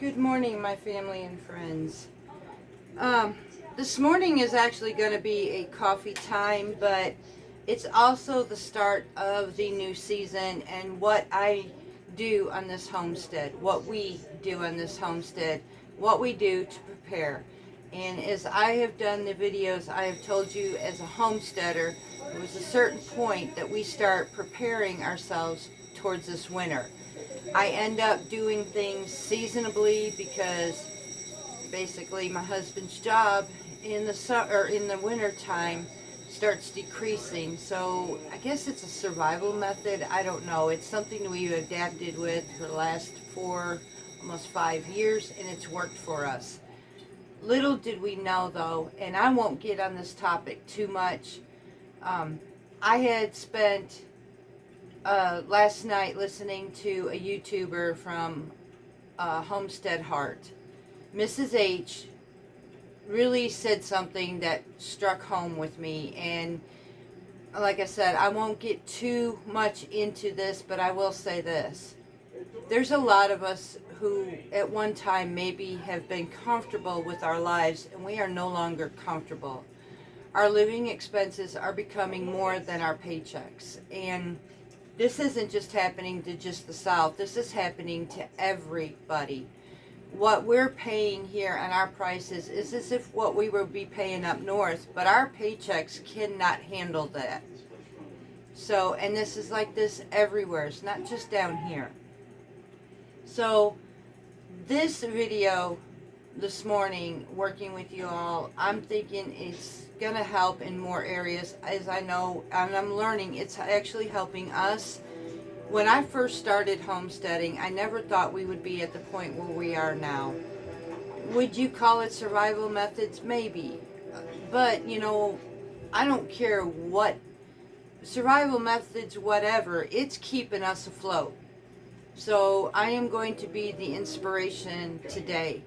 Good morning, my family and friends. This morning is actually going to be a coffee time, but it's also the start of the new season and what I do on this homestead, what we do on this homestead, what we do to prepare. And as I have done the videos, I have told you as a homesteader, there was a certain point that we start preparing ourselves towards this winter. I end up doing things seasonably because basically my husband's job in the winter time starts decreasing. So I guess it's a survival method. I don't know. It's something we've adapted with for the last almost 5 years, and it's worked for us. Little did we know though, and I won't get on this topic too much. I had spent last night listening to a YouTuber from Homestead Heart. Mrs. H really said something that struck home with me, and like I said, I won't get too much into this, but I will say this. There's a lot of us who at one time maybe have been comfortable with our lives, and we are no longer comfortable. Our living expenses are becoming more than our paychecks, and this isn't just happening to just the South. This is happening to everybody. What we're paying here on our prices is as if what we would be paying up north, but our paychecks cannot handle that. So, and this is like this everywhere. It's not just down here. So, this video this morning, working with you all, I'm thinking it's going to help in more areas. As I know, and I'm learning, it's actually helping us. When I first started homesteading, I never thought we would be at the point where we are now. Would you call it survival methods? Maybe. But, I don't care what survival methods, whatever, it's keeping us afloat. So I am going to be the inspiration today.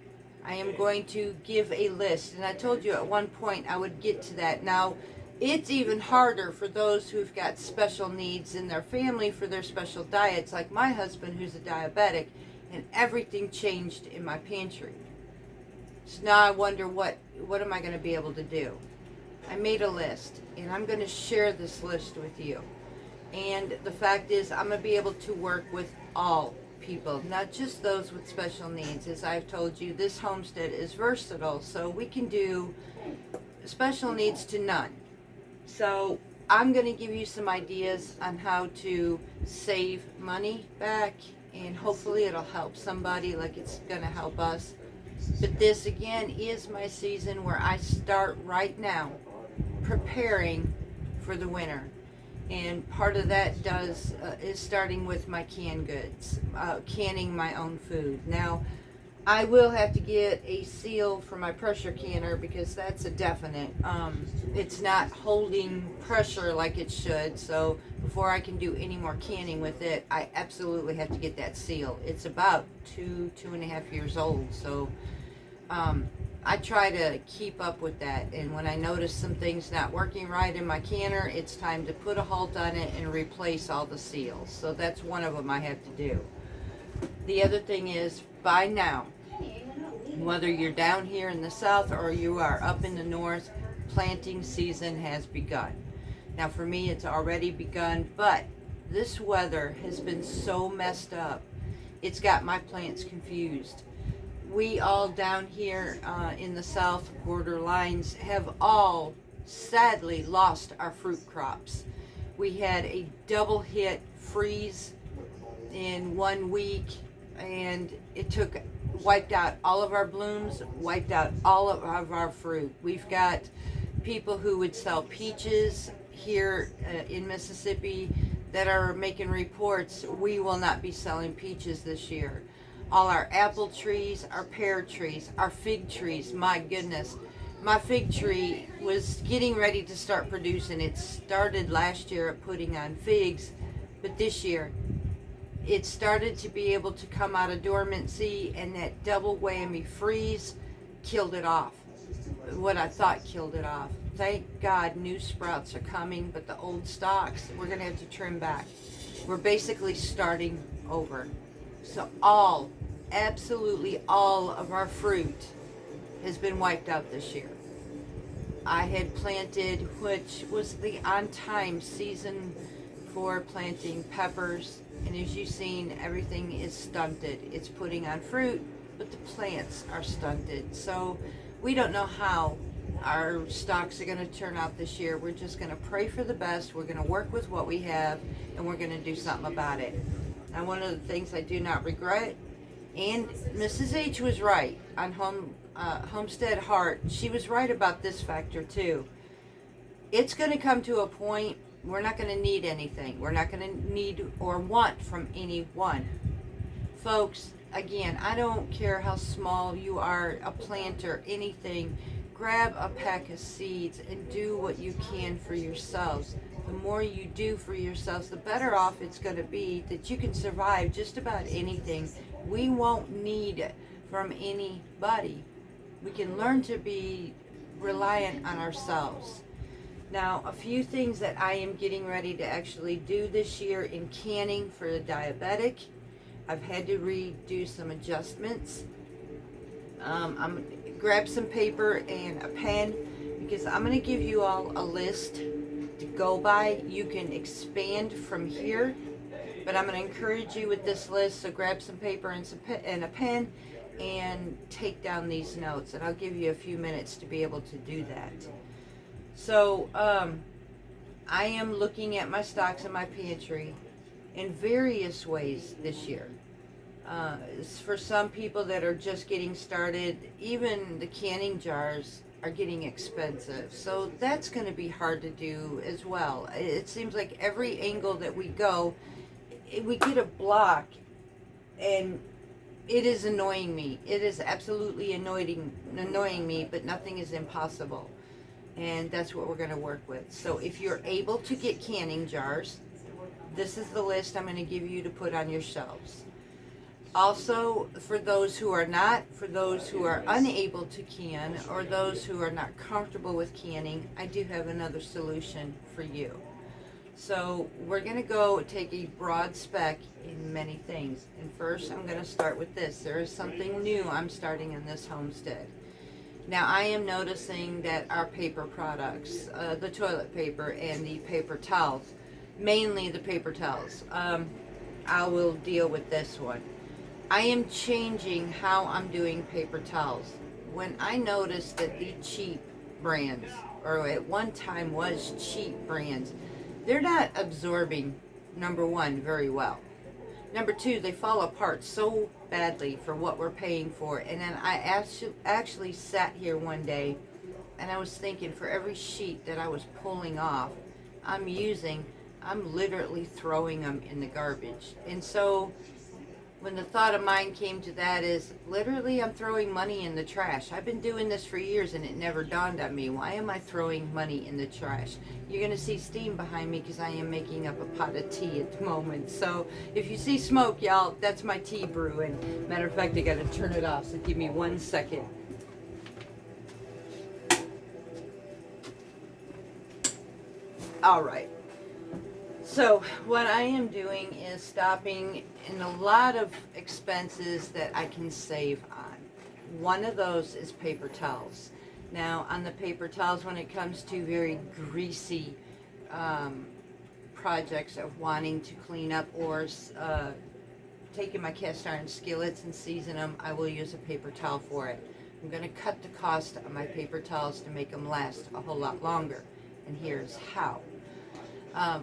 I am going to give a list, and I told you at one point I would get to that. Now, it's even harder for those who've got special needs in their family for their special diets, like my husband who's a diabetic, and everything changed in my pantry. So now I wonder what am I going to be able to do? I made a list, and I'm going to share this list with you. And the fact is, I'm going to be able to work with all people, not just those with special needs. As I've told you, this homestead is versatile, so we can do special needs to none. So I'm going to give you some ideas on how to save money back, and hopefully it'll help somebody like it's going to help us. But this again is my season where I start right now preparing for the winter. And part of that is starting with my canned goods, canning my own food. Now, I will have to get a seal for my pressure canner because that's a definite. It's not holding pressure like it should, so before I can do any more canning with it, I absolutely have to get that seal. It's about 2.5 years old, so I try to keep up with that, and when I notice some things not working right in my canner, it's time to put a halt on it and replace all the seals. So that's one of them I have to do. The other thing is, by now, whether you're down here in the south or you are up in the north, planting season has begun. Now for me it's already begun, but this weather has been so messed up, it's got my plants confused. We all down here in the south border lines have all sadly lost our fruit crops. We had a double hit freeze in 1 week, and it wiped out all of our blooms, wiped out all of our fruit. We've got people who would sell peaches here in Mississippi that are making reports we will not be selling peaches this year. All our apple trees, our pear trees, our fig trees, my goodness. My fig tree was getting ready to start producing. It started last year at putting on figs, but this year it started to be able to come out of dormancy, and that double whammy freeze killed it off. What I thought killed it off. Thank God new sprouts are coming, but the old stalks, we're going to have to trim back. We're basically starting over. So absolutely all of our fruit has been wiped out this year. I had planted, which was the on-time season for planting peppers, and as you've seen, everything is stunted. It's putting on fruit, but the plants are stunted. So we don't know how our stocks are going to turn out this year. We're just going to pray for the best. We're going to work with what we have, and we're going to do something about it. Now, one of the things I do not regret, and Mrs. H was right on Homestead Heart. She was right about this factor too. It's going to come to a point we're not going to need anything. We're not going to need or want from anyone. Folks, again, I don't care how small you are, a planter, anything. Grab a pack of seeds and do what you can for yourselves. The more you do for yourselves, the better off it's going to be, that you can survive just about anything. We won't need it from anybody. We can learn to be reliant on ourselves. Now, a few things that I am getting ready to actually do this year in canning for the diabetic. I've had to redo some adjustments. I'm grab some paper and a pen, because I'm going to give you all a list to go by. You can expand from here, but I'm going to encourage you with this list. So grab some paper and a pen and take down these notes, and I'll give you a few minutes to be able to do that. So I am looking at my stocks in my pantry in various ways this year. For some people that are just getting started, even the canning jars are getting expensive. So that's going to be hard to do as well. It seems like every angle that we go, we get a block, and it is annoying me. It is absolutely annoying me, but nothing is impossible. And that's what we're going to work with. So if you're able to get canning jars, this is the list I'm going to give you to put on your shelves. Also, for those who are not, for those who are unable to can, or those who are not comfortable with canning, I do have another solution for you. So we're going to go take a broad spec in many things. And first, I'm going to start with this. There is something new I'm starting in this homestead. Now, I am noticing that our paper products, the toilet paper and the paper towels, mainly the paper towels, I will deal with this one. I am changing how I'm doing paper towels. When I noticed that the cheap brands, or at one time was cheap brands, they're not absorbing, number one, very well. Number two, they fall apart so badly for what we're paying for. And then I actually sat here one day and I was thinking, for every sheet that I was pulling off, I'm literally throwing them in the garbage. And so when the thought of mine came to that is, literally I'm throwing money in the trash. I've been doing this for years and it never dawned on me. Why am I throwing money in the trash? You're going to see steam behind me because I am making up a pot of tea at the moment. So if you see smoke, y'all, that's my tea brewing. Matter of fact, I got to turn it off, so give me 1 second. All right. So what I am doing is stopping in a lot of expenses that I can save on. One of those is paper towels. Now, on the paper towels, when it comes to very greasy projects of wanting to clean up, or taking my cast iron skillets and season them, I will use a paper towel for it. I'm going to cut the cost of my paper towels to make them last a whole lot longer. And here's how.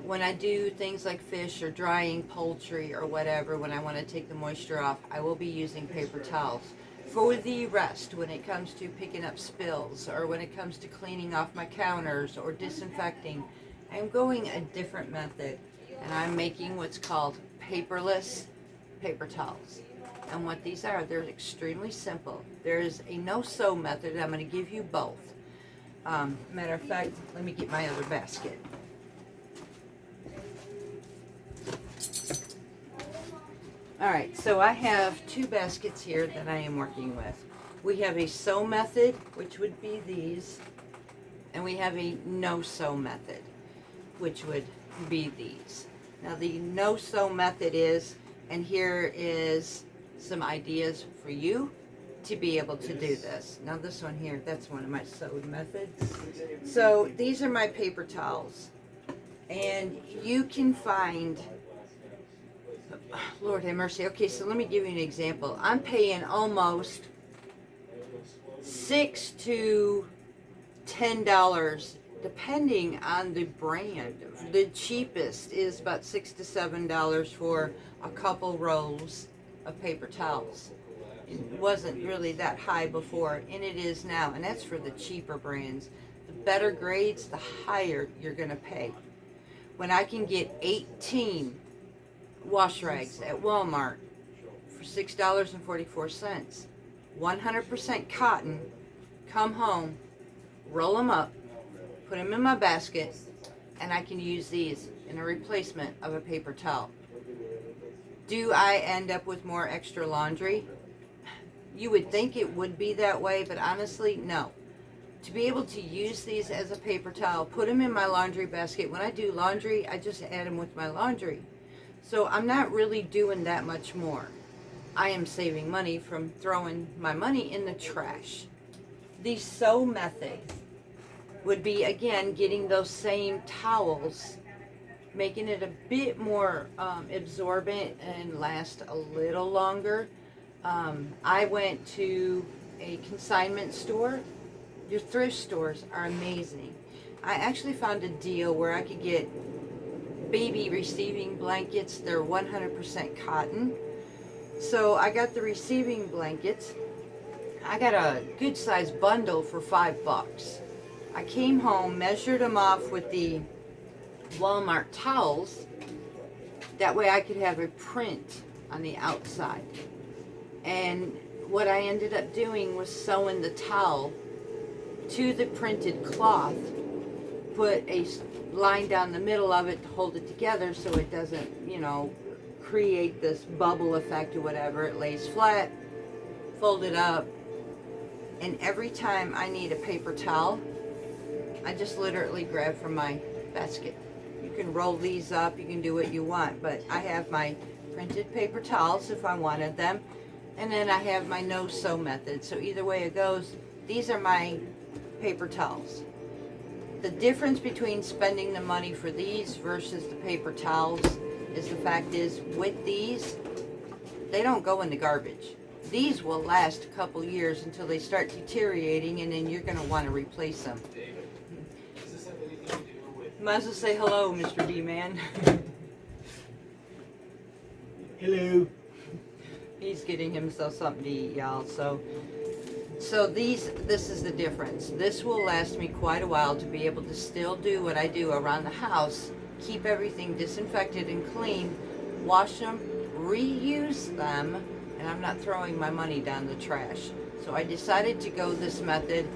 When I do things like fish or drying poultry or whatever, when I want to take the moisture off, I will be using paper towels. For the rest, when it comes to picking up spills, or when it comes to cleaning off my counters or disinfecting, I'm going a different method, and I'm making what's called paperless paper towels. And what these are, they're extremely simple. There's a no-sew method. I'm going to give you both. Matter of fact, let me get my other basket. Alright, so I have two baskets here that I am working with. We have a sew method, which would be these, and we have a no-sew method, which would be these. Now the no-sew method is, and here is some ideas for you to be able to do this. Now this one here, that's one of my sewed methods. So these are my paper towels. And you can find, Lord have mercy. Okay, so let me give you an example. I'm paying almost $6 to $10 depending on the brand. The cheapest is about $6 to $7 for a couple rolls of paper towels. It wasn't really that high before, and it is now, and that's for the cheaper brands. The better grades, the higher you're going to pay. When I can get 18 wash rags at Walmart for $6.44, 100% cotton, come home, roll them up, put them in my basket, and I can use these in a replacement of a paper towel. Do I end up with more extra laundry? You would think it would be that way, but honestly, no. To be able to use these as a paper towel, put them in my laundry basket. When I do laundry, I just add them with my laundry. So I'm not really doing that much more. I am saving money from throwing my money in the trash. The sew method would be, again, getting those same towels, making it a bit more absorbent and last a little longer. I went to a consignment store. Your thrift stores are amazing. I actually found a deal where I could get baby receiving blankets. They're 100% cotton. So I got the receiving blankets. I got a good sized bundle for $5. I came home, measured them off with the Walmart towels. That way I could have a print on the outside. And what I ended up doing was sewing the towel to the printed cloth, put a line down the middle of it to hold it together so it doesn't, create this bubble effect or whatever. It lays flat, fold it up, and every time I need a paper towel, I just literally grab from my basket. You can roll these up, you can do what you want, but I have my printed paper towels if I wanted them, and then I have my no-sew method. So either way it goes, these are my paper towels. The difference between spending the money for these versus the paper towels is the fact is, with these, they don't go in the garbage. These will last a couple years until they start deteriorating, and then you're going to want to replace them. Might as well say hello, Mr. D-Man. Hello. He's getting himself something to eat, y'all. So this is the difference. This will last me quite a while to be able to still do what I do around the house, keep everything disinfected and clean, wash them, reuse them, and I'm not throwing my money down the trash. So I decided to go this method.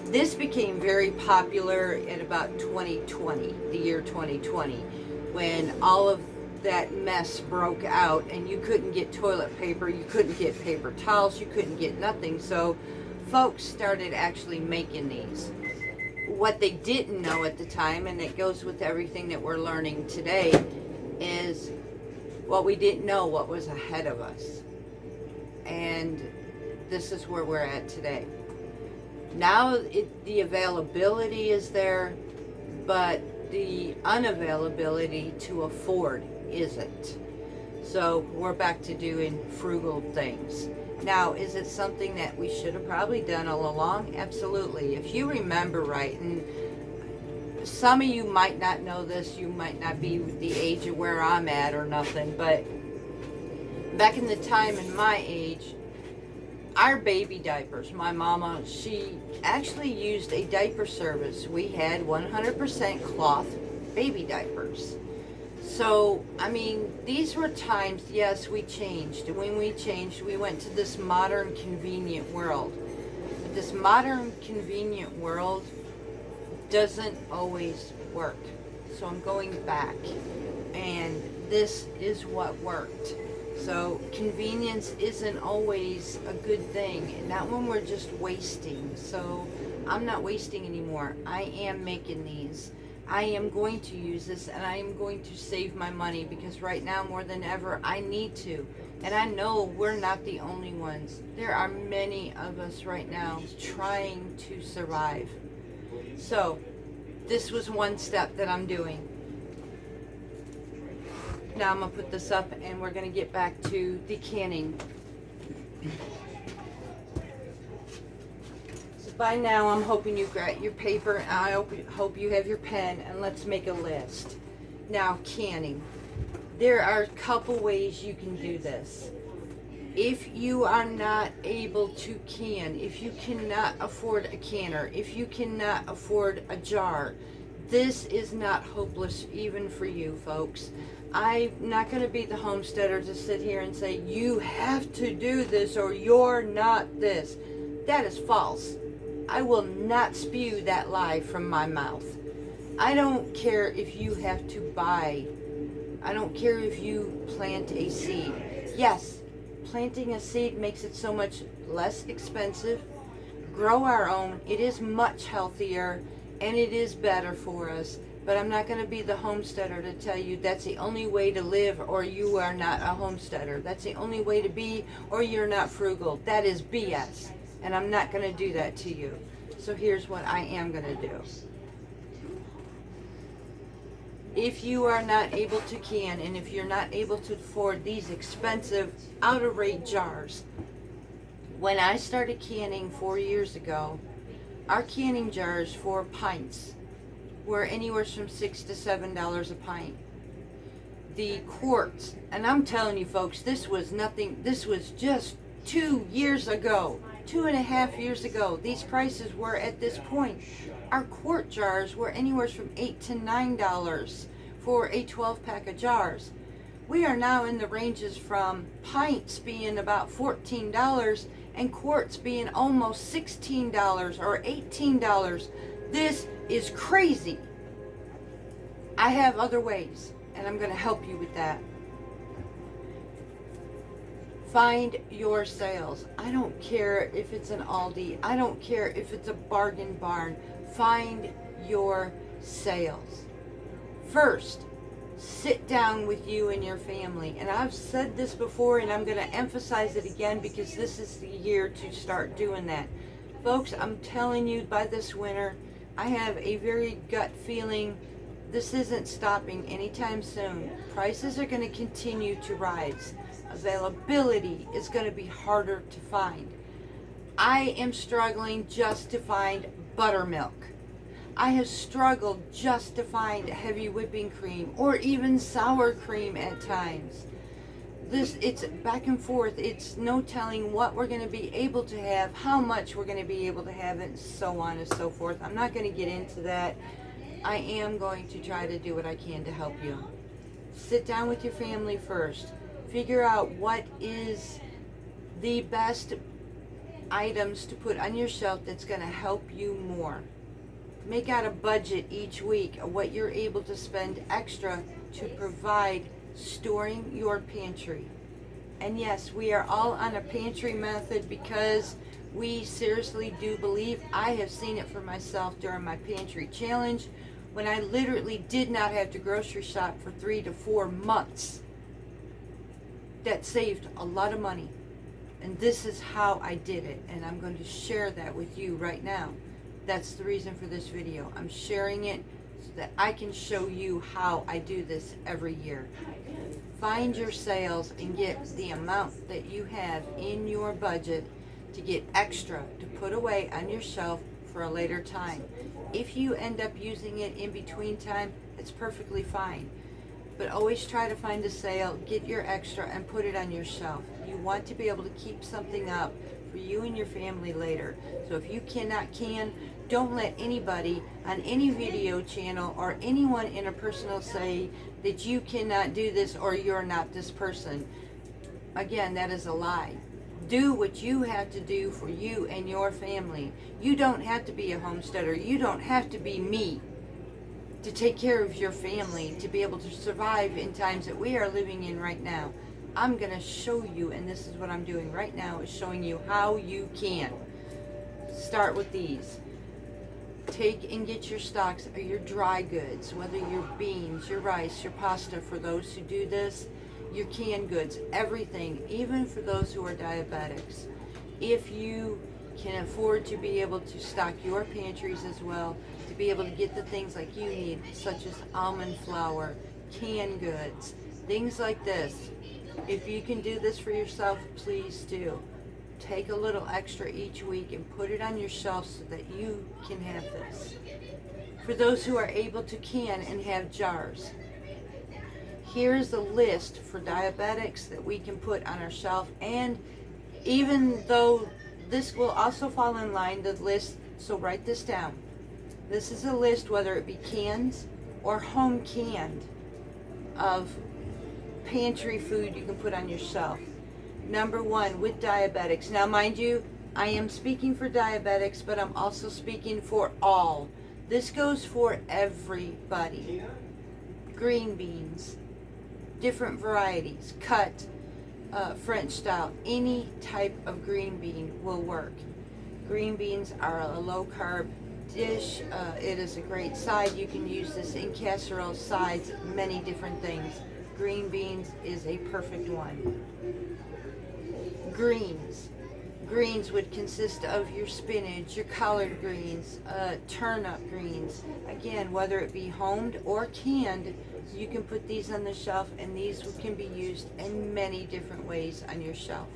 This became very popular in about 2020, the year 2020, when all of that mess broke out and you couldn't get toilet paper, you couldn't get paper towels, you couldn't get nothing. So folks started actually making these. What they didn't know at the time, and it goes with everything that we're learning today, is what we didn't know what was ahead of us. And this is where we're at today. Now the availability is there, but the unavailability to afford isn't. So we're back to doing frugal things. Now, is it something that we should have probably done all along? Absolutely. If you remember right, and some of you might not know this, you might not be the age of where I'm at or nothing, but back in the time in my age, our baby diapers, my mama, she actually used a diaper service. We had 100% cloth baby diapers. So, I mean, these were times, yes, we changed. When we changed, we went to this modern, convenient world. But this modern, convenient world doesn't always work. So I'm going back. And this is what worked. So convenience isn't always a good thing. Not when we're just wasting. So I'm not wasting anymore. I am making these. I am going to use this, and I am going to save my money, because right now more than ever I need to. And I know we're not the only ones. There are many of us right now trying to survive. So this was one step that I'm doing. Now I'm going to put this up and we're going to get back to the canning. So by now I'm hoping you've got your paper, and I hope you have your pen, and let's make a list. Now, canning. There are a couple ways you can do this. If you are not able to can, if you cannot afford a canner, if you cannot afford a jar, this is not hopeless even for you, folks. I'm not going to be the homesteader to sit here and say, you have to do this or you're not this. That is false. I will not spew that lie from my mouth. I don't care if you have to buy. I don't care if you plant a seed. Yes, planting a seed makes it so much less expensive. Grow our own. It is much healthier and it is better for us. But I'm not going to be the homesteader to tell you that's the only way to live or you are not a homesteader. That's the only way to be or you're not frugal. That is BS. And I'm not going to do that to you. So here's what I am going to do. If you are not able to can, and if you're not able to afford these expensive, out-of-rate jars, when I started canning 4 years ago, our canning jars for pints were anywhere from $6 to $7 a pint. The quarts, and I'm telling you folks, this was nothing, this was just 2 years ago, 2.5 years ago, these prices were at this point. Our quart jars were anywhere from $8 to $9 for a 12-pack of jars. We are now in the ranges from pints being about $14 and quarts being almost $16 or $18. This is crazy. I have other ways, and I'm going to help you with that. Find your sales. I don't care if it's an Aldi. I don't care if it's a bargain barn. Find your sales. First, sit down with you and your family. And I've said this before, and I'm going to emphasize it again because this is the year to start doing that. Folks, I'm telling you, by this winter, I have a very gut feeling this isn't stopping anytime soon. Prices are going to continue to rise. Availability is going to be harder to find. I am struggling just to find buttermilk. I have struggled just to find heavy whipping cream or even sour cream at times. It's back and forth. It's no telling what we're going to be able to have, how much we're going to be able to have, and so on and so forth. I'm not going to get into that. I am going to try to do what I can to help you. Sit down with your family first. Figure out what is the best items to put on your shelf that's going to help you more. Make out a budget each week of what you're able to spend extra to provide storing your pantry. And yes, we are all on a pantry method because we seriously do believe, I have seen it for myself during my pantry challenge when I literally did not have to grocery shop for 3 to 4 months. That saved a lot of money. And this is how I did it, and I'm going to share that with you right now. That's the reason for this video. I'm sharing it so that I can show you how I do this every year. Find your sales and get the amount that you have in your budget to get extra to put away on your shelf for a later time. If you end up using it in between time, it's perfectly fine. But always try to find a sale, get your extra, and put it on your shelf. You want to be able to keep something up for you and your family later. So if you cannot can, don't let anybody on any video channel or anyone interpersonal say that you cannot do this or you're not this person. Again, that is a lie. Do what you have to do for you and your family. You don't have to be a homesteader. You don't have to be me to take care of your family, to be able to survive in times that we are living in right now. I'm going to show you, and this is what I'm doing right now, is showing you how you can. Start with these. take and get your stocks or your dry goods, whether your beans, your rice, your pasta, for those who do this, your canned goods, everything, even for those who are diabetics. If you can afford to be able to stock your pantries as well, to be able to get the things like you need, such as almond flour, canned goods, things like this. If you can do this for yourself, please do. Take a little extra each week and put it on your shelf so that you can have this. For those who are able to can and have jars, here's a list for diabetics that we can put on our shelf. And even though this will also fall in line, the list, so write this down. This is a list, whether it be cans or home canned, of pantry food you can put on your shelf. Number one, with diabetics. Now, mind you, I am speaking for diabetics, but I'm also speaking for all. This goes for everybody. Green beans, different varieties, cut, French style, any type of green bean will work. Green beans are a low carb dish. It is a great side. You can use this in casserole, sides, many different things. Green beans is a perfect one. Greens. Greens would consist of your spinach, your collard greens, turnip greens. Again, whether it be homed or canned, you can put these on the shelf, and these can be used in many different ways on your shelf.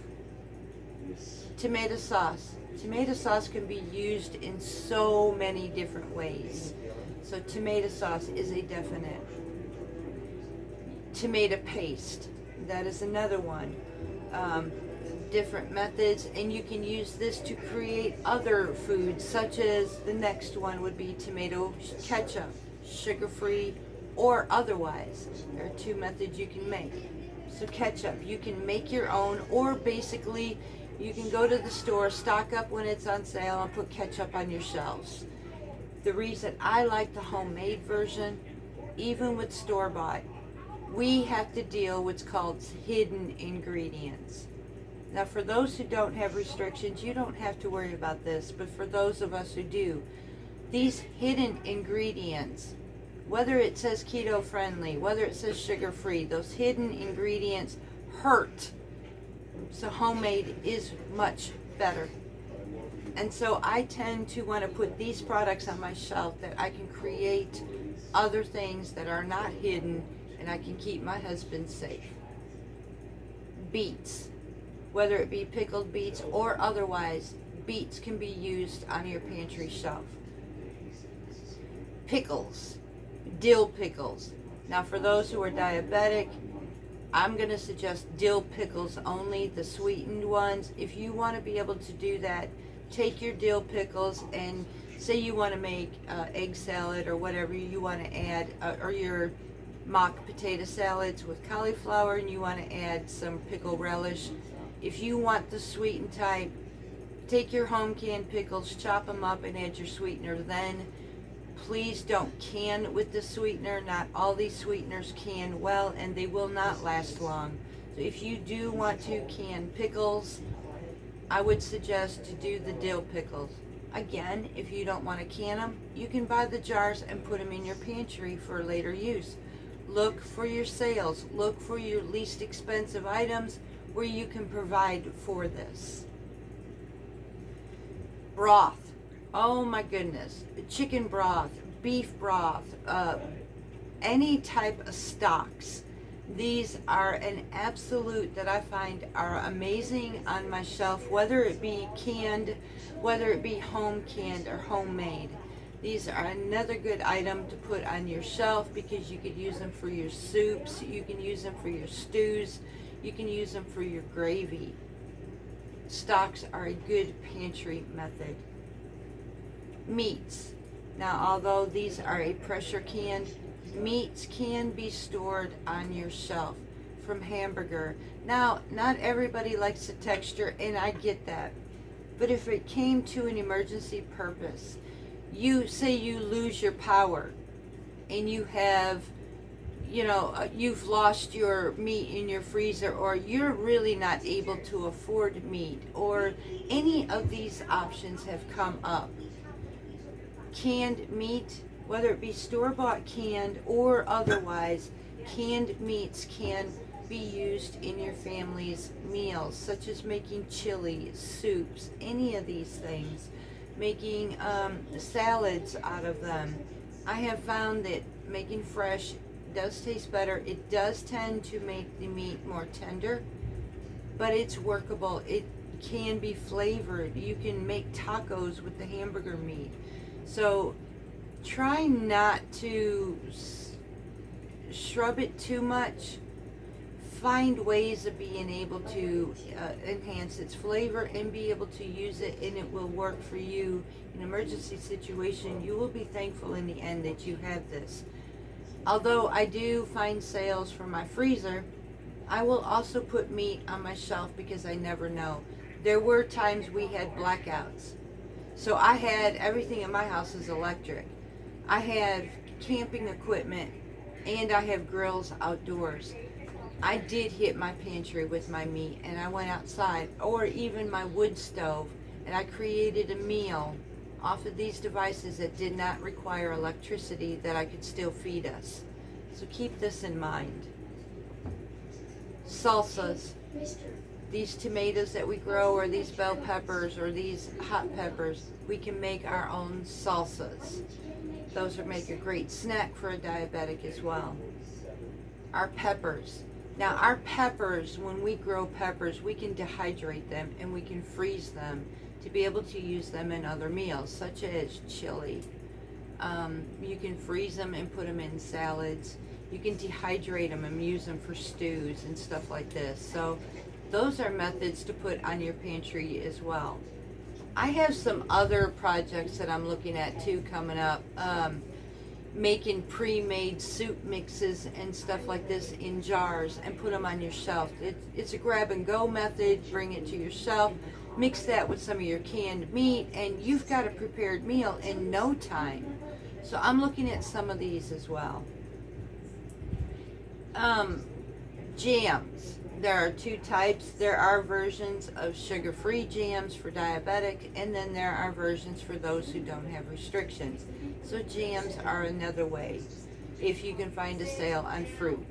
Tomato sauce. Tomato sauce can be used in so many different ways. So tomato sauce is a definite. Tomato paste. That is another one. Different methods, and you can use this to create other foods, such as the next one would be tomato ketchup, sugar-free or otherwise. There are two methods you can make. So ketchup, you can make your own, or basically you can go to the store, stock up when it's on sale, and put ketchup on your shelves. The reason I like the homemade version, even with store-bought, we have to deal with what's called hidden ingredients. Now, for those who don't have restrictions, you don't have to worry about this, but for those of us who do, these hidden ingredients, whether it says keto friendly, whether it says sugar free, those hidden ingredients hurt. So homemade is much better. And so I tend to want to put these products on my shelf that I can create other things that are not hidden, and I can keep my husband safe. Beets. Whether it be pickled beets or otherwise, beets can be used on your pantry shelf. Pickles, dill pickles. Now, for those who are diabetic, I'm going to suggest dill pickles only, the sweetened ones. If you want to be able to do that, take your dill pickles and say you want to make egg salad or whatever you want to add, or your mock potato salads with cauliflower, and you want to add some pickle relish. If you want the sweetened type, take your home canned pickles, chop them up, and add your sweetener. Then, please don't can with the sweetener. Not all these sweeteners can well, and they will not last long. So if you do want to can pickles, I would suggest to do the dill pickles. Again, if you don't want to can them, you can buy the jars and put them in your pantry for later use. Look for your sales. Look for your least expensive items where you can provide for this. Broth. Oh my goodness. Chicken broth, beef broth, any type of stocks. These are an absolute that I find are amazing on my shelf, whether it be canned, whether it be home canned or homemade. These are another good item to put on your shelf because you could use them for your soups, you can use them for your stews, you can use them for your gravy. Stocks are a good pantry method. Meats. Now, although these are a pressure canned, meats can be stored on your shelf from hamburger. Now, not everybody likes the texture, and I get that. But if it came to an emergency purpose, you say you lose your power and you have, you've lost your meat in your freezer, or you're really not able to afford meat, or any of these options have come up. canned meat, whether it be store-bought canned or otherwise, canned meats can be used in your family's meals, such as making chili, soups, any of these things, making salads out of them. I have found that making fresh does taste better. It does tend to make the meat more tender, but it's workable. It can be flavored. You can make tacos with the hamburger meat. So try not to shrub it too much. Find ways of being able to enhance its flavor and be able to use it, and it will work for you in an emergency situation. You will be thankful in the end that you have this. Although I do find sales for my freezer, I will also put meat on my shelf because I never know. There were times we had blackouts. So I had everything in my house is electric. I have camping equipment and I have grills outdoors. I did hit my pantry with my meat, and I went outside, or even my wood stove, and I created a meal off of these devices that did not require electricity that I could still feed us. So keep this in mind. Salsas. These tomatoes that we grow, or these bell peppers, or these hot peppers, we can make our own salsas. Those would make a great snack for a diabetic as well. Our peppers. Now our peppers, when we grow peppers, we can dehydrate them and we can freeze them to be able to use them in other meals, such as chili. You can freeze them and put them in salads. You can dehydrate them and use them for stews and stuff like this. So those are methods to put on your pantry as well. I have some other projects that I'm looking at too coming up. Making pre-made soup mixes and stuff like this in jars and put them on your shelf. It's a grab and go method. Bring it to your shelf, mix that with some of your canned meat, and you've got a prepared meal in no time. So I'm looking at some of these as well. Jams. There are two types. There are versions of sugar-free jams for diabetic, and then there are versions for those who don't have restrictions. So jams are another way, if you can find a sale on fruit.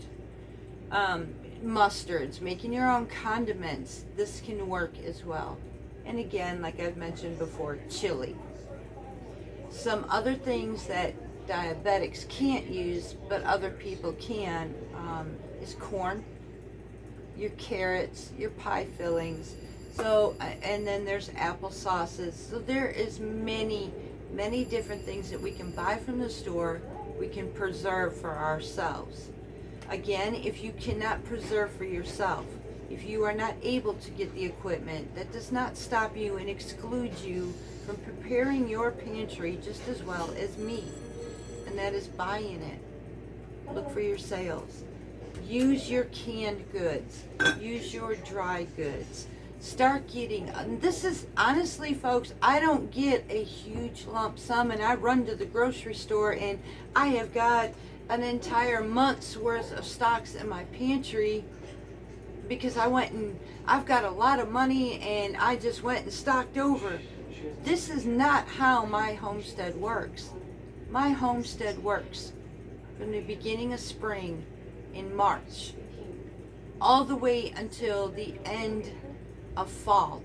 Mustards, making your own condiments, this can work as well. And again, like I've mentioned before, chili. Some other things that diabetics can't use, but other people can, is corn, your carrots, your pie fillings. So, and then there's apple sauces. So there is many different things that we can buy from the store, we can preserve for ourselves. Again, if you cannot preserve for yourself, if you are not able to get the equipment, that does not stop you and exclude you from preparing your pantry just as well as me. And that is buying it. Look for your sales. Use your canned goods. Use your dry goods. Start getting, this is honestly, folks, I don't get a huge lump sum, and I run to the grocery store and I have got an entire month's worth of stocks in my pantry because I've got a lot of money and I just went and stocked over. This is not how my homestead works. My homestead works from the beginning of spring in March all the way until the end of fall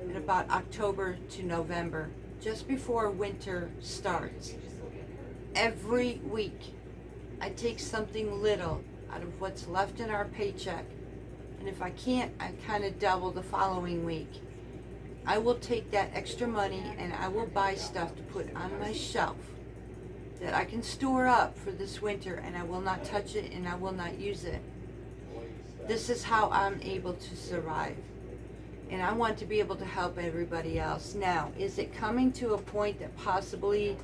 in about October to November, just before winter starts. Every week I take something little out of what's left in our paycheck, and if I can't, I kind of double the following week. I will take that extra money and I will buy stuff to put on my shelf that I can store up for this winter, and I will not touch it and I will not use it. This is how I'm able to survive. And I want to be able to help everybody else. Now, is it coming to a point that possibly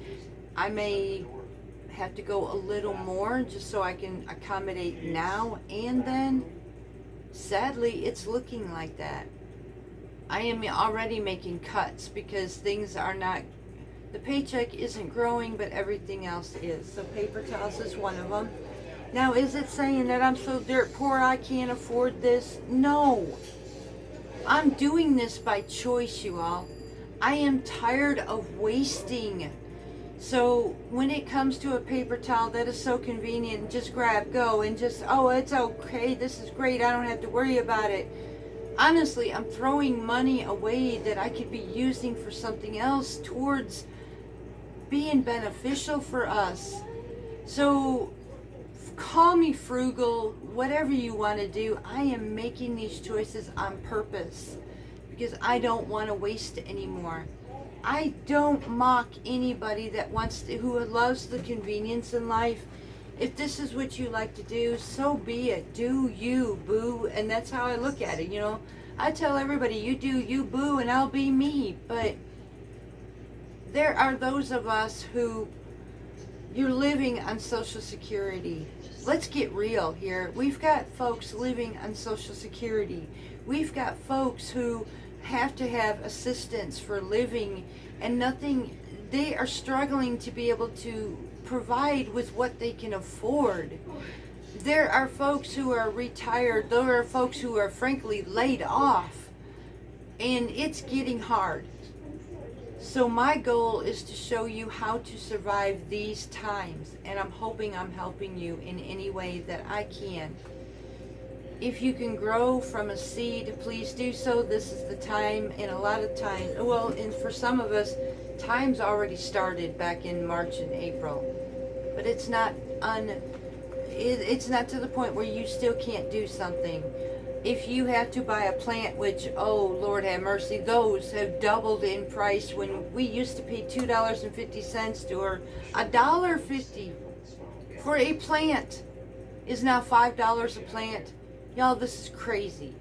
I may have to go a little more just so I can accommodate now and then? Sadly, it's looking like that. I am already making cuts because things are not, the paycheck isn't growing, but everything else is. So paper towels is one of them. Now, is it saying that I'm so dirt poor I can't afford this? No. I'm doing this by choice, you all. I am tired of wasting So when it comes to a paper towel that is so convenient, just grab, go, and just, oh, it's okay, this is great, I don't have to worry about it. Honestly, I'm throwing money away that I could be using for something else towards being beneficial for us. So call me frugal, whatever you want to do. I am making these choices on purpose because I don't want to waste anymore. I don't mock anybody that wants to, who loves the convenience in life. If this is what you like to do, so be it. Do you, boo. And that's how I look at it, you know. I tell everybody, you do you, boo, and I'll be me. But there are those of us who, you're living on Social Security. Let's get real here. We've got folks living on Social Security. We've got folks who have to have assistance for living and nothing. They are struggling to be able to provide with what they can afford. There are folks who are retired. There are folks who are frankly laid off. And it's getting hard. So my goal is to show you how to survive these times, and I'm hoping I'm helping you in any way that I can. If you can grow from a seed, please do so. This is the time, and a lot of times, well, and for some of us, time's already started back in March and April, but it's not it's not to the point where you still can't do something. If you have to buy a plant, which, oh, Lord have mercy, those have doubled in price. When we used to pay $2.50 or $1.50 for a plant is now $5 a plant. Y'all, this is crazy.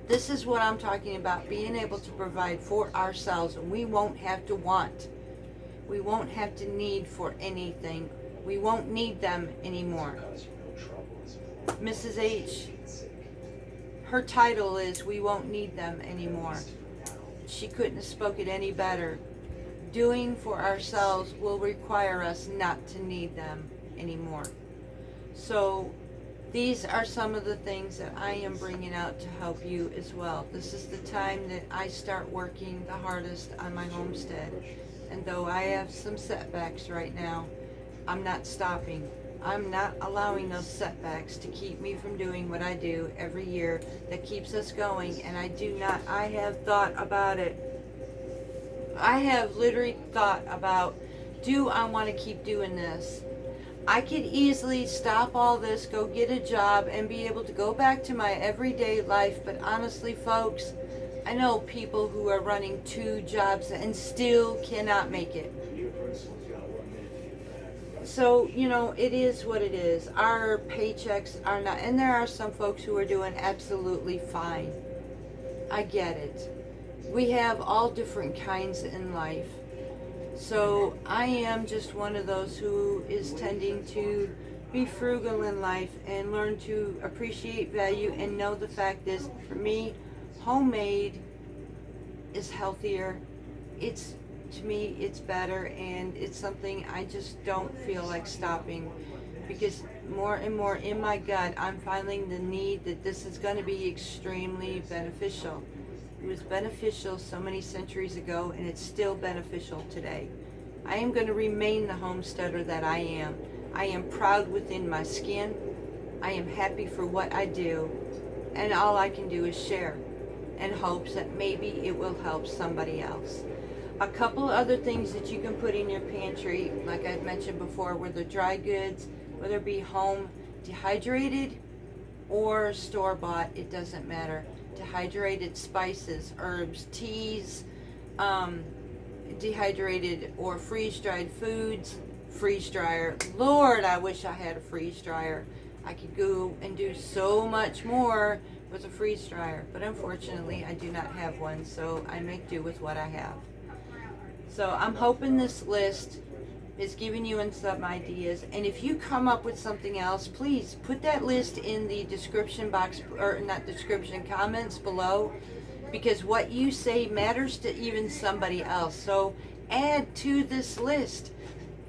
This is what I'm talking about, being able to provide for ourselves, and we won't have to want. We won't have to need for anything. We won't need them anymore. Mrs. H, her title is We Won't Need Them Anymore. She couldn't have spoken any better. Doing for ourselves will require us not to need them anymore. So these are some of the things that I am bringing out to help you as well. This is the time that I start working the hardest on my homestead. And though I have some setbacks right now, I'm not stopping. I'm not allowing those setbacks to keep me from doing what I do every year that keeps us going. And I have thought about it. I have literally thought about, do I want to keep doing this? I could easily stop all this, go get a job, and be able to go back to my everyday life. But honestly, folks, I know people who are running 2 jobs and still cannot make it. So, you know, it is what it is. Our paychecks are not, and there are some folks who are doing absolutely fine. I get it. We have all different kinds in life. So I am just one of those who is tending to be frugal in life and learn to appreciate value and know the fact is, for me, homemade is healthier. To me, it's better, and it's something I just don't feel like stopping, because more and more in my gut, I'm feeling the need that this is going to be extremely beneficial. It was beneficial so many centuries ago, and it's still beneficial today. I am going to remain the homesteader that I am. I am proud within my skin. I am happy for what I do, and all I can do is share in hopes that maybe it will help somebody else. A couple other things that you can put in your pantry, like I've mentioned before, were the dry goods, whether it be home dehydrated or store-bought, it doesn't matter. Dehydrated spices, herbs, teas, dehydrated or freeze-dried foods, freeze dryer. Lord, I wish I had a freeze dryer. I could go and do so much more with a freeze dryer, but unfortunately I do not have one, so I make do with what I have. So I'm hoping this list is giving you some ideas, and if you come up with something else, please put that list in the description box, or not description, comments below, because what you say matters to even somebody else. So add to this list.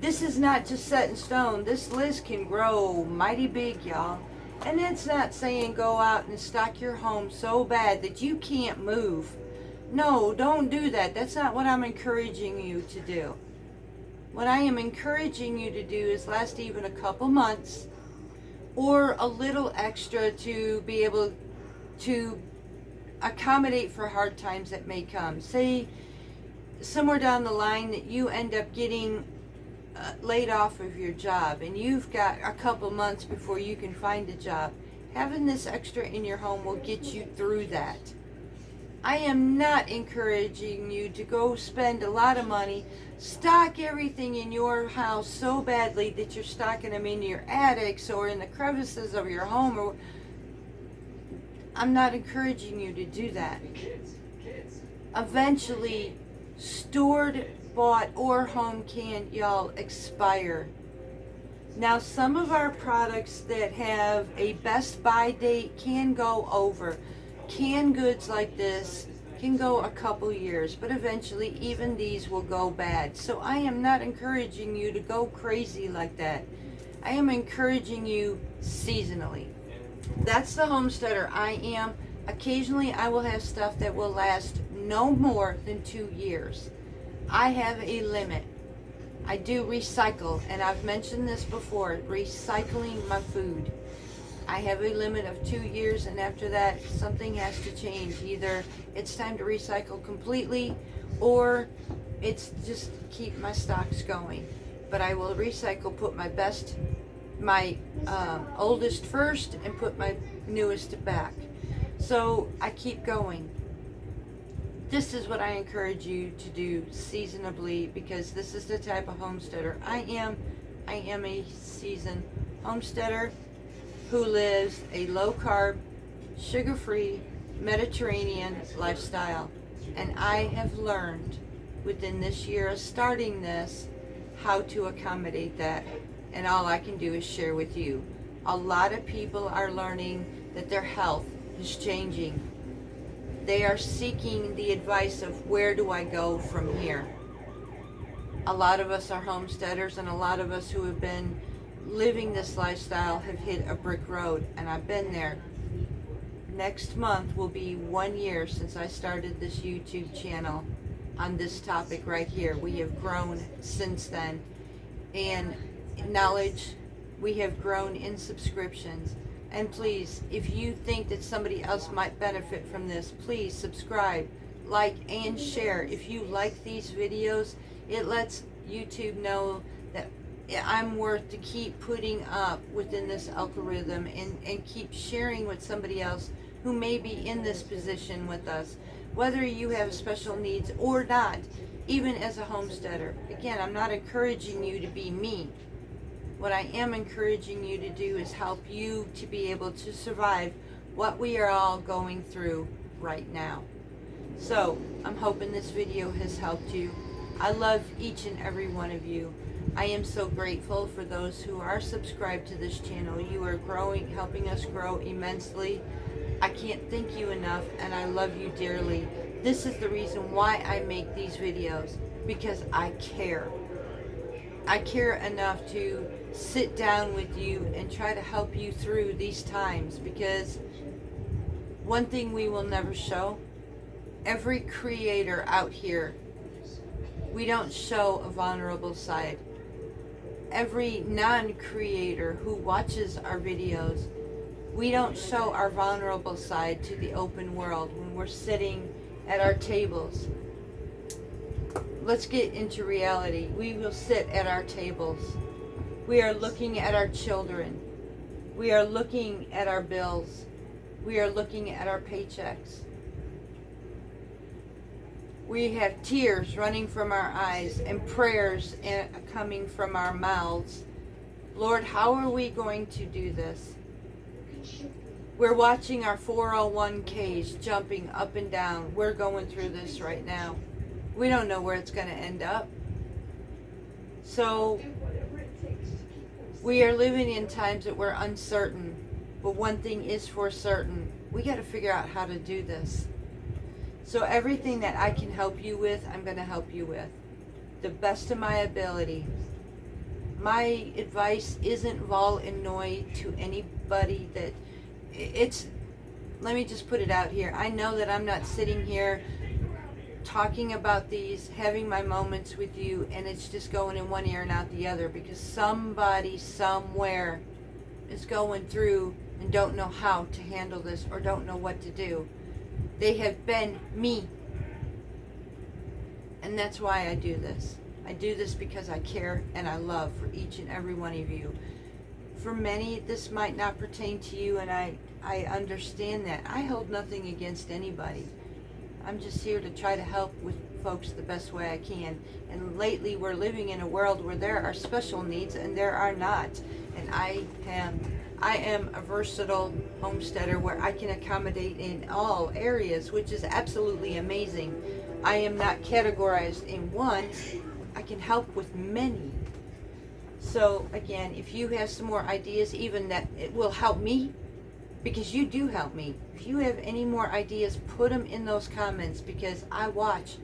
This is not just set in stone. This list can grow mighty big, y'all. And it's not saying go out and stock your home so bad that you can't move. No, don't do that. That's not what I'm encouraging you to do. What I am encouraging you to do is last even a couple months or a little extra to be able to accommodate for hard times that may come. Say somewhere down the line that you end up getting laid off of your job and you've got a couple months before you can find a job. Having this extra in your home will get you through that. I am not encouraging you to go spend a lot of money, stock everything in your house so badly that you're stocking them in your attics or in the crevices of your home. Or I'm not encouraging you to do that. Eventually, stored, bought, or home can, y'all, expire. Now, some of our products that have a best buy date can go over. Canned goods like this can go a couple years, but eventually even these will go bad. So I am not encouraging you to go crazy like that. I am encouraging you seasonally. That's the homesteader I am. Occasionally I will have stuff that will last no more than 2 years. I have a limit. I do recycle, and I've mentioned this before, recycling my food. I have a limit of 2 years, and after that, something has to change. Either it's time to recycle completely, or it's just keep my stocks going. But I will recycle, put my oldest first, and put my newest back. So I keep going. This is what I encourage you to do seasonably, because this is the type of homesteader I am. I am a seasoned homesteader who lives a low-carb, sugar-free, Mediterranean lifestyle. And I have learned within this year of starting this how to accommodate that. And all I can do is share with you. A lot of people are learning that their health is changing. They are seeking the advice of where do I go from here. A lot of us are homesteaders, and a lot of us who have been living this lifestyle have hit a brick road, and I've been there. Next month will be 1 year since I started this YouTube channel on this topic right here. We have grown since then, and knowledge, we have grown in subscriptions. And please, if you think that somebody else might benefit from this, please subscribe, like, and share. If you like these videos, it lets YouTube know that I'm worth to keep putting up within this algorithm, and keep sharing with somebody else who may be in this position with us, whether you have special needs or not, even as a homesteader. Again, I'm not encouraging you to be me. What I am encouraging you to do is help you to be able to survive what we are all going through right now. So, I'm hoping this video has helped you. I love each and every one of you. I am so grateful for those who are subscribed to this channel. You are growing, helping us grow immensely. I can't thank you enough, and I love you dearly. This is the reason why I make these videos, because I care. I care enough to sit down with you and try to help you through these times, because one thing we will never show, every creator out here, we don't show a vulnerable side. Every non-creator who watches our videos, we don't show our vulnerable side to the open world when we're sitting at our tables. Let's get into reality. We will sit at our tables. We are looking at our children. We are looking at our bills. We are looking at our paychecks. We have tears running from our eyes and prayers coming from our mouths. Lord, how are we going to do this? We're watching our 401ks jumping up and down. We're going through this right now. We don't know where it's going to end up. So we are living in times that we're uncertain. But one thing is for certain. We got to figure out how to do this. So everything that I can help you with, I'm going to help you with. The best of my ability. My advice isn't vol and noi to anybody that it's, let me just put it out here. I know that I'm not sitting here talking about these, having my moments with you, and it's just going in one ear and out the other because somebody somewhere is going through and don't know how to handle this or don't know what to do. They have been me. And that's why I do this. I do this because I care and I love for each and every one of you. For many, this might not pertain to you, and I understand that. I hold nothing against anybody. I'm just here to try to help with folks the best way I can. And lately, we're living in a world where there are special needs and there are not. And I am a versatile homesteader where I can accommodate in all areas, which is absolutely amazing. I am not categorized in one. I can help with many. So again, if you have some more ideas, even that it will help me, because you do help me. If you have any more ideas, put them in those comments, because I watch,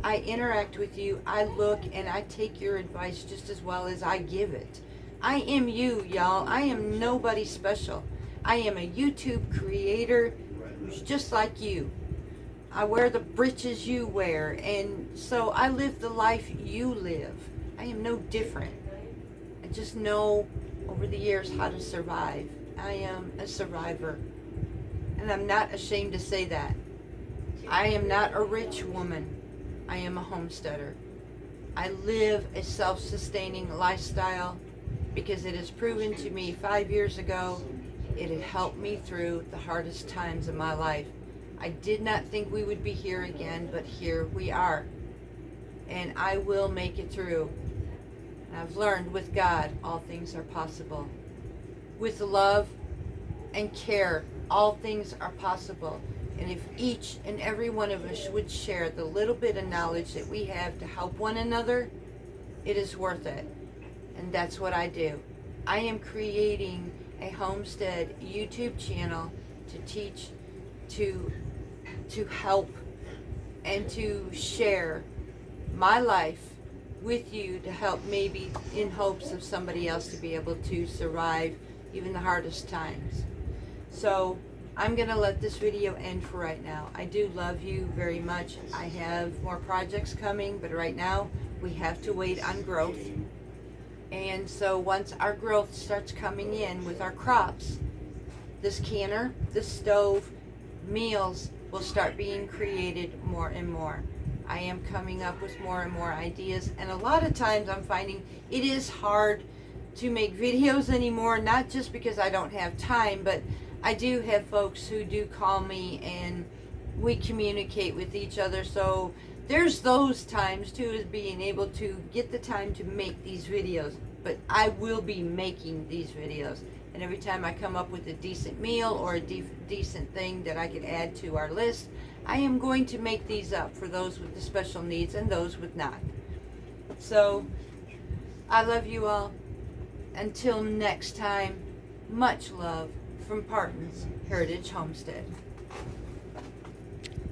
I interact with you, I look, and I take your advice just as well as I give it. I am you, y'all. I am nobody special. I am a YouTube creator who's just like you. I wear the breeches you wear, and so I live the life you live. I am no different. I just know over the years how to survive. I am a survivor, and I'm not ashamed to say that. I am not a rich woman. I am a homesteader. I live a self-sustaining lifestyle because it is proven to me 5 years ago it had helped me through the hardest times of my life. I did not think we would be here again, but here we are. And I will make it through. And I've learned with God, all things are possible. With love and care, all things are possible. And if each and every one of us would share the little bit of knowledge that we have to help one another, it is worth it. And that's what I do. I am creating a homestead YouTube channel to teach, to help, and to share my life with you, to help, maybe in hopes of somebody else to be able to survive even the hardest times. So I'm going to let this video end for right now. I do love you very much. I have more projects coming, but right now we have to wait on growth. And so once our growth starts coming in with our crops, this canner, this stove, meals will start being created more and more. I am coming up with more and more ideas, and a lot of times I'm finding it is hard to make videos anymore, not just because I don't have time, but I do have folks who do call me and we communicate with each other. So there's those times too, is being able to get the time to make these videos. But I will be making these videos, and every time I come up with a decent meal or a decent thing that I could add to our list, I am going to make these up for those with the special needs and those with not. So I love you all. Until next time, much love from Parton's Heritage Homestead.